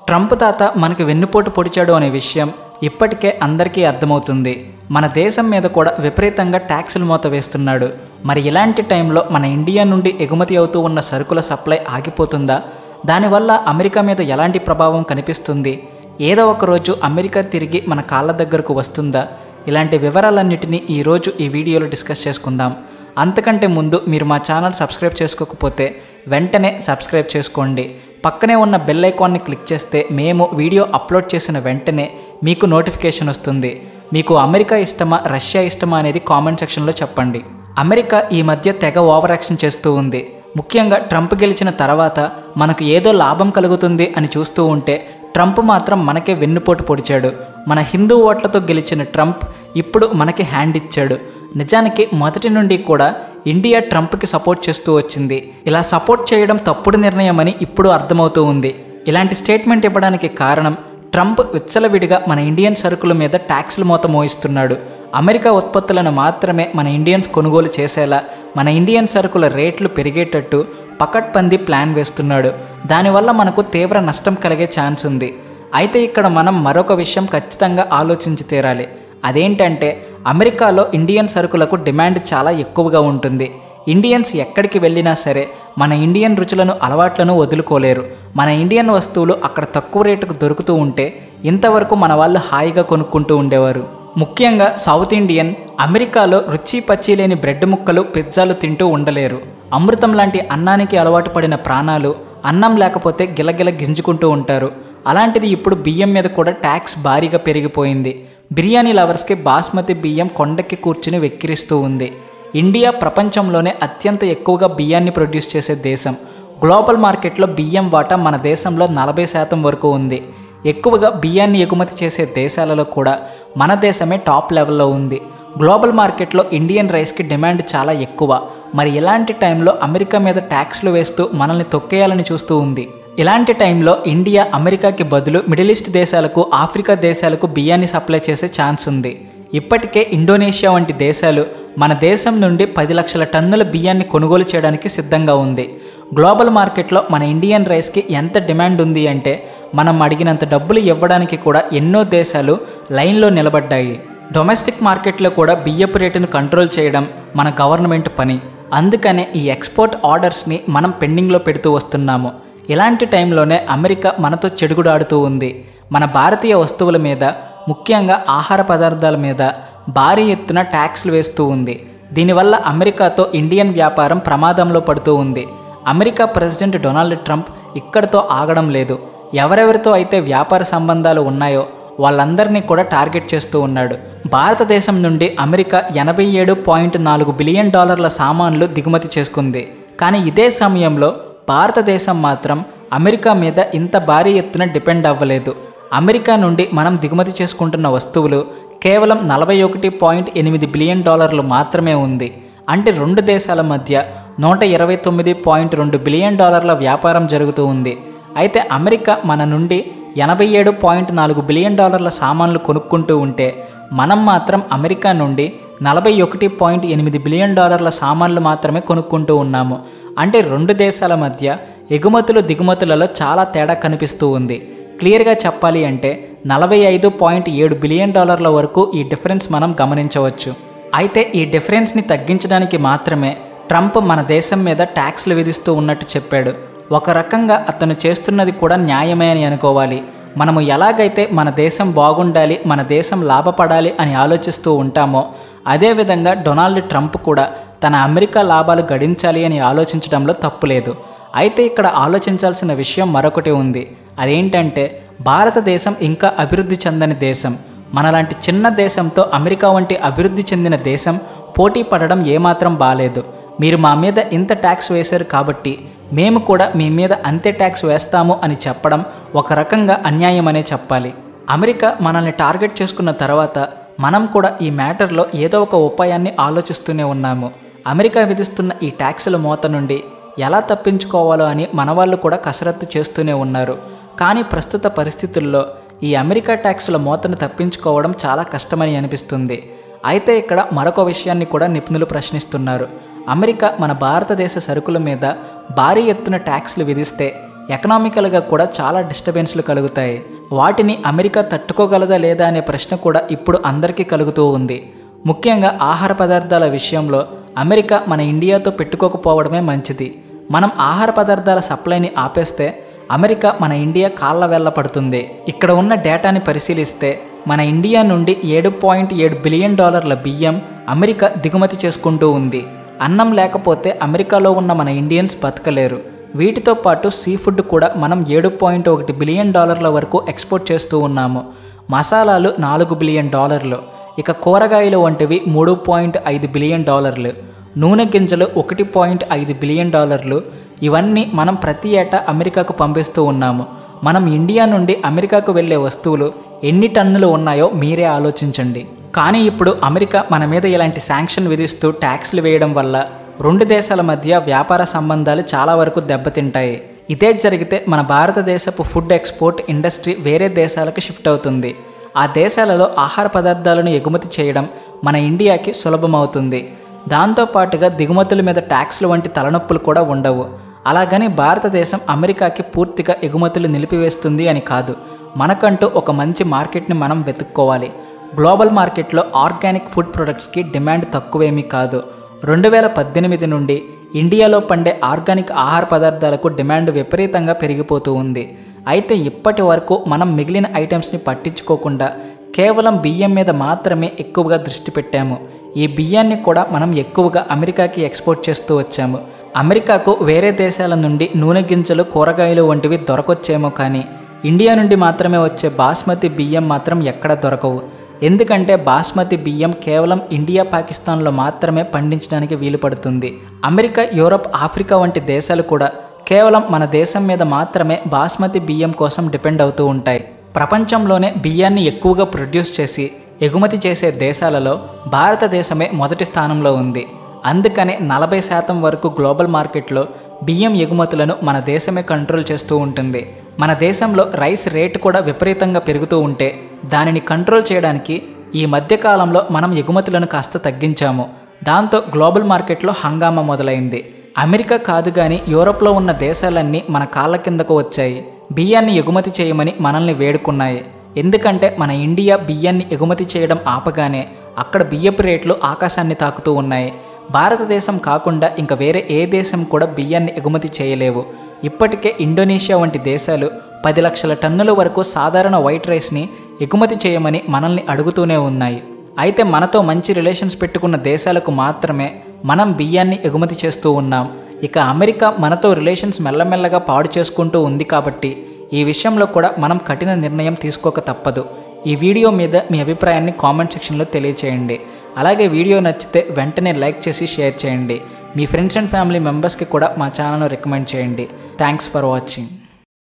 Trump తాత మనకి వెన్నుపోటు పొడిచాడు అనే విషయం ఇప్పటికే అందరికీ అర్థమవుతుంది. మన దేశం మీద కూడా విపరీతంగా ట్యాక్సులు మోత వేస్తున్నాడు. మరి ఇలాంటి టైంలో మన ఇండియా నుండి ఎగుమతి అవుతూ ఉన్న సరుకుల సప్లై ఆగిపోతుందా? దానివల్ల అమెరికా మీద ఎలాంటి ప్రభావం కనిపిస్తుంది? ఏదో ఒక రోజు అమెరికా తిరిగి మన కాళ్ళ దగ్గరకు వస్తుందా? ఇలాంటి వివరాలన్నిటినీ ఈరోజు ఈ వీడియోలో డిస్కస్ చేసుకుందాం. అంతకంటే ముందు మీరు మా ఛానల్ సబ్స్క్రైబ్ చేసుకోకపోతే వెంటనే సబ్స్క్రైబ్ చేసుకోండి. పక్కనే ఉన్న బెల్ ఐకాన్ని క్లిక్ చేస్తే మేము వీడియో అప్లోడ్ చేసిన వెంటనే మీకు నోటిఫికేషన్ వస్తుంది. మీకు అమెరికా ఇష్టమా, రష్యా ఇష్టమా అనేది కామెంట్ సెక్షన్లో చెప్పండి. అమెరికా ఈ మధ్య తెగ ఓవర్ యాక్షన్ చేస్తూ ఉంది. ముఖ్యంగా ట్రంప్ గెలిచిన తర్వాత మనకు ఏదో లాభం కలుగుతుంది అని చూస్తూ ఉంటే ట్రంప్ మాత్రం మనకే వెన్నుపోటు పొడిచాడు. మన హిందూ ఓట్లతో గెలిచిన ట్రంప్ ఇప్పుడు మనకి హ్యాండ్ ఇచ్చాడు. నిజానికి మొదటి నుండి కూడా ఇండియా ట్రంప్కి సపోర్ట్ చేస్తూ వచ్చింది. ఇలా సపోర్ట్ చేయడం తప్పుడు నిర్ణయం అని ఇప్పుడు అర్థమవుతూ ఉంది. ఇలాంటి స్టేట్మెంట్ ఇవ్వడానికి కారణం ట్రంప్ విచ్చలవిడిగా మన ఇండియన్ సరుకుల మీద ట్యాక్స్లు మోత మోయిస్తున్నాడు. అమెరికా ఉత్పత్తులను మాత్రమే మన ఇండియన్స్ కొనుగోలు చేసేలా మన ఇండియన్ సరుకుల రేట్లు పెరిగేటట్టు పకడ్బందీ ప్లాన్ వేస్తున్నాడు. దానివల్ల మనకు తీవ్ర నష్టం కలిగే ఛాన్స్ ఉంది. అయితే ఇక్కడ మనం మరొక విషయం ఖచ్చితంగా ఆలోచించి తీరాలి. అదేంటంటే అమెరికాలో ఇండియన్ సరుకులకు డిమాండ్ చాలా ఎక్కువగా ఉంటుంది. ఇండియన్స్ ఎక్కడికి వెళ్ళినా సరే మన ఇండియన్ రుచులను, అలవాట్లను వదులుకోలేరు. మన ఇండియన్ వస్తువులు అక్కడ తక్కువ రేటుకు దొరుకుతూ ఉంటే ఇంతవరకు మన వాళ్ళు హాయిగా కొనుక్కుంటూ ఉండేవారు. ముఖ్యంగా సౌత్ ఇండియన్ అమెరికాలో రుచి పచ్చి లేని బ్రెడ్ ముక్కలు, పిజ్జాలు తింటూ ఉండలేరు. అమృతం లాంటి అన్నానికి అలవాటు పడిన ప్రాణాలు అన్నం లేకపోతే గిలగిల గింజుకుంటూ ఉంటారు. అలాంటిది ఇప్పుడు బియ్యం మీద కూడా ట్యాక్స్ భారీగా పెరిగిపోయింది. బిర్యానీ లవర్స్కి బాస్మతి బియ్యం కొండకి కూర్చుని వెక్కిరిస్తూ ఉంది. ఇండియా ప్రపంచంలోనే అత్యంత ఎక్కువగా బియ్యాన్ని ప్రొడ్యూస్ చేసే దేశం. గ్లోబల్ మార్కెట్లో బియ్యం వాటా మన దేశంలో 40% వరకు ఉంది. ఎక్కువగా బియ్యాన్ని ఎగుమతి చేసే దేశాలలో కూడా మన దేశమే టాప్ లెవెల్లో ఉంది. గ్లోబల్ మార్కెట్లో ఇండియన్ రైస్కి డిమాండ్ చాలా ఎక్కువ. మరి ఇలాంటి టైంలో అమెరికా మీద ట్యాక్స్లు వేస్తూ మనల్ని తొక్కేయాలని చూస్తూ ఉంది. ఇలాంటి టైంలో ఇండియా అమెరికాకి బదులు మిడిల్ ఈస్ట్ దేశాలకు, ఆఫ్రికా దేశాలకు బియ్యాన్ని సప్లై చేసే ఛాన్స్ ఉంది. ఇప్పటికే ఇండోనేషియా వంటి దేశాలు మన దేశం నుండి 10 లక్షల టన్నుల బియ్యాన్ని కొనుగోలు చేయడానికి సిద్ధంగా ఉంది. గ్లోబల్ మార్కెట్లో మన ఇండియన్ రైస్కి ఎంత డిమాండ్ ఉంది అంటే మనం అడిగినంత డబ్బులు ఇవ్వడానికి కూడా ఎన్నో దేశాలు లైన్లో నిలబడ్డాయి. డొమెస్టిక్ మార్కెట్లో కూడా బియ్యపు రేటును కంట్రోల్ చేయడం మన గవర్నమెంట్ పని. అందుకనే ఈ ఎక్స్పోర్ట్ ఆర్డర్స్ని మనం పెండింగ్లో పెడుతూ వస్తున్నాము. ఇలాంటి టైంలోనే అమెరికా మనతో చెడుగుడాడుతూ ఉంది. మన భారతీయ వస్తువుల మీద, ముఖ్యంగా ఆహార పదార్థాల మీద భారీ ఎత్తున ట్యాక్స్లు వేస్తూ ఉంది. దీనివల్ల అమెరికాతో ఇండియన్ వ్యాపారం ప్రమాదంలో పడుతూ ఉంది. అమెరికా ప్రెసిడెంట్ డొనాల్డ్ ట్రంప్ ఇక్కడితో ఆగడం లేదు. ఎవరెవరితో అయితే వ్యాపార సంబంధాలు ఉన్నాయో వాళ్ళందరినీ కూడా టార్గెట్ చేస్తూ ఉన్నాడు. భారతదేశం నుండి అమెరికా $87.4 బిలియన్ సామాన్లు దిగుమతి చేసుకుంది. కానీ ఇదే సమయంలో భారతదేశం మాత్రం అమెరికా మీద ఇంత భారీ ఎత్తున డిపెండ్ అవ్వలేదు. అమెరికా నుండి మనం దిగుమతి చేసుకుంటున్న వస్తువులు కేవలం $41.8 బిలియన్ మాత్రమే ఉంది. అంటే రెండు దేశాల మధ్య $129.2 బిలియన్ వ్యాపారం జరుగుతూ ఉంది. అయితే అమెరికా మన నుండి $87.4 బిలియన్ సామాన్లు కొనుక్కుంటూ ఉంటే మనం మాత్రం అమెరికా నుండి $41.8 బిలియన్ సామాన్లు మాత్రమే కొనుక్కుంటూ ఉన్నాము. అంటే రెండు దేశాల మధ్య ఎగుమతులు, దిగుమతులలో చాలా తేడా కనిపిస్తూ ఉంది. క్లియర్గా చెప్పాలి అంటే $45.7 బిలియన్ వరకు ఈ డిఫరెన్స్ మనం గమనించవచ్చు. అయితే ఈ డిఫరెన్స్ని తగ్గించడానికి మాత్రమే ట్రంప్ మన దేశం మీద ట్యాక్స్లు విధిస్తూ ఉన్నట్టు చెప్పాడు. ఒక రకంగా అతను చేస్తున్నది కూడా న్యాయమే అని అనుకోవాలి. మనము ఎలాగైతే మన దేశం బాగుండాలి, మన దేశం లాభపడాలి అని ఆలోచిస్తూ ఉంటామో అదేవిధంగా డొనాల్డ్ ట్రంప్ కూడా తన అమెరికా లాభాలు గడించాలి అని ఆలోచించడంలో తప్పులేదు. అయితే ఇక్కడ ఆలోచించాల్సిన విషయం మరొకటి ఉంది. అదేంటంటే భారతదేశం ఇంకా అభివృద్ధి చెందని దేశం. మనలాంటి చిన్న దేశంతో అమెరికా వంటి అభివృద్ధి చెందిన దేశం పోటీ పడడం ఏమాత్రం బాలేదు. మీరు మా మీద ఇంత ట్యాక్స్ వేశారు కాబట్టి మేము కూడా మీ మీద అంతే ట్యాక్స్ వేస్తాము అని చెప్పడం ఒక రకంగా అన్యాయం అనే చెప్పాలి. అమెరికా మనల్ని టార్గెట్ చేసుకున్న తర్వాత మనం కూడా ఈ మ్యాటర్లో ఏదో ఒక ఉపాయాన్ని ఆలోచిస్తూనే ఉన్నాము. అమెరికా విధిస్తున్న ఈ ట్యాక్సుల మోత నుండి ఎలా తప్పించుకోవాలో అని మన వాళ్ళు కూడా కసరత్తు చేస్తూనే ఉన్నారు. కానీ ప్రస్తుత పరిస్థితుల్లో ఈ అమెరికా ట్యాక్సుల మోతను తప్పించుకోవడం చాలా కష్టమని అనిపిస్తుంది. అయితే ఇక్కడ మరొక విషయాన్ని కూడా నిపుణులు ప్రశ్నిస్తున్నారు. అమెరికా మన భారతదేశ సరుకుల మీద భారీ ఎత్తున ట్యాక్స్లు విధిస్తే ఎకనామికల్గా కూడా చాలా డిస్టర్బెన్స్లు కలుగుతాయి. వాటిని అమెరికా తట్టుకోగలదా లేదా అనే ప్రశ్న కూడా ఇప్పుడు అందరికీ కలుగుతూ ఉంది. ముఖ్యంగా ఆహార పదార్థాల విషయంలో అమెరికా మన ఇండియాతో పెట్టుకోకపోవడమే మంచిది. మనం ఆహార పదార్థాల సప్లైని ఆపేస్తే అమెరికా మన ఇండియా కాళ్ళ వెళ్ళ పడుతుంది. ఇక్కడ ఉన్న డేటాని పరిశీలిస్తే మన ఇండియా నుండి $7.7 బిలియన్ బియ్యం అమెరికా దిగుమతి చేసుకుంటూ ఉంది. అన్నం లేకపోతే అమెరికాలో ఉన్న మన ఇండియన్స్ బతకలేరు. వీటితో పాటు సీ ఫుడ్ కూడా మనం $7.1 బిలియన్ వరకు ఎక్స్పోర్ట్ చేస్తూ ఉన్నాము. మసాలాలు $4 బిలియన్, ఇక కూరగాయలు వంటివి $3.5 బిలియన్, నూనె గింజలు $1.5 బిలియన్. ఇవన్నీ మనం ప్రతి ఏటా అమెరికాకు పంపిస్తూ ఉన్నాము. మనం ఇండియా నుండి అమెరికాకు వెళ్ళే వస్తువులు ఎన్ని టన్నులు ఉన్నాయో మీరే ఆలోచించండి. కానీ ఇప్పుడు అమెరికా మన మీద ఇలాంటి శాంక్షన్ విధిస్తూ ట్యాక్స్లు వేయడం వల్ల రెండు దేశాల మధ్య వ్యాపార సంబంధాలు చాలా వరకు దెబ్బతింటాయి. ఇదే జరిగితే మన భారతదేశపు ఫుడ్ ఎక్స్పోర్ట్ ఇండస్ట్రీ వేరే దేశాలకు షిఫ్ట్ అవుతుంది. ఆ దేశాలలో ఆహార పదార్థాలను ఎగుమతి చేయడం మన ఇండియాకి సులభమవుతుంది. దాంతోపాటుగా దిగుమతుల మీద ట్యాక్స్లు వంటి తలనొప్పులు కూడా ఉండవు. అలాగని భారతదేశం అమెరికాకి పూర్తిగా ఎగుమతులు నిలిపివేస్తుంది అని కాదు. మనకంటూ ఒక మంచి మార్కెట్ని మనం వెతుక్కోవాలి. గ్లోబల్ మార్కెట్లో ఆర్గానిక్ ఫుడ్ ప్రొడక్ట్స్కి డిమాండ్ తక్కువేమీ కాదు. 2018 నుండి ఇండియాలో పండే ఆర్గానిక్ ఆహార పదార్థాలకు డిమాండ్ విపరీతంగా పెరిగిపోతూ ఉంది. అయితే ఇప్పటి వరకు మనం మిగిలిన ఐటమ్స్ని పట్టించుకోకుండా కేవలం బియ్యం మీద మాత్రమే ఎక్కువగా దృష్టి పెట్టాము. ఈ బియ్యాన్ని కూడా మనం ఎక్కువగా అమెరికాకి ఎక్స్పోర్ట్ చేస్తూ వచ్చాము. అమెరికాకు వేరే దేశాల నుండి నూనె గింజలు, కూరగాయలు వంటివి దొరకొచ్చేమో కానీ ఇండియా నుండి మాత్రమే వచ్చే బాస్మతి బియ్యం మాత్రం ఎక్కడ దొరకవు. ఎందుకంటే బాస్మతి బియ్యం కేవలం ఇండియా, పాకిస్తాన్లో మాత్రమే పండించడానికి వీలు పడుతుంది. అమెరికా, యూరప్, ఆఫ్రికా వంటి దేశాలు కూడా కేవలం మన దేశం మీద మాత్రమే బాస్మతి బియ్యం కోసం డిపెండ్ అవుతూ ఉంటాయి. ప్రపంచంలోనే బియ్యాన్ని ఎక్కువగా ప్రొడ్యూస్ చేసి ఎగుమతి చేసే దేశాలలో భారతదేశమే మొదటి స్థానంలో ఉంది. అందుకనే 40% వరకు గ్లోబల్ మార్కెట్లో బియ్యం ఎగుమతులను మన దేశమే కంట్రోల్ చేస్తూ ఉంటుంది. మన దేశంలో రైస్ రేటు కూడా విపరీతంగా పెరుగుతూ ఉంటే దానిని కంట్రోల్ చేయడానికి ఈ మధ్యకాలంలో మనం ఎగుమతులను కాస్త తగ్గించాము. దాంతో గ్లోబల్ మార్కెట్లో హంగామా మొదలైంది. అమెరికా కాదు కానీ యూరోప్లో ఉన్న దేశాలన్నీ మన కాళ్ళ కిందకు వచ్చాయి. బియ్యాన్ని ఎగుమతి చేయమని మనల్ని వేడుకున్నాయి. ఎందుకంటే మన ఇండియా బియ్యాన్ని ఎగుమతి చేయడం ఆపగానే అక్కడ బియ్యపు రేట్లు ఆకాశాన్ని తాకుతూ ఉన్నాయి. భారతదేశం కాకుండా ఇంకా వేరే ఏ దేశం కూడా బియ్యాన్ని ఎగుమతి చేయలేవు. ఇప్పటికే ఇండోనేషియా వంటి దేశాలు 10 లక్షల టన్నుల వరకు సాధారణ వైట్ రైస్ని ఎగుమతి చేయమని మనల్ని అడుగుతూనే ఉన్నాయి. అయితే మనతో మంచి రిలేషన్స్ పెట్టుకున్న దేశాలకు మాత్రమే మనం బియ్యాన్ని ఎగుమతి చేస్తూ ఉన్నాం. ఇక అమెరికా మనతో రిలేషన్స్ మెల్లమెల్లగా పాడు చేసుకుంటూ ఉంది. కాబట్టి ఈ విషయంలో కూడా మనం కఠిన నిర్ణయం తీసుకోక తప్పదు. ఈ వీడియో మీద మీ అభిప్రాయాన్ని కామెంట్ సెక్షన్లో తెలియచేయండి. అలాగే వీడియో నచ్చితే వెంటనే లైక్ చేసి షేర్ చేయండి. మీ ఫ్రెండ్స్ అండ్ ఫ్యామిలీ మెంబర్స్కి కూడా మా ఛానల్ను రికమెండ్ చేయండి. Thanks for watching.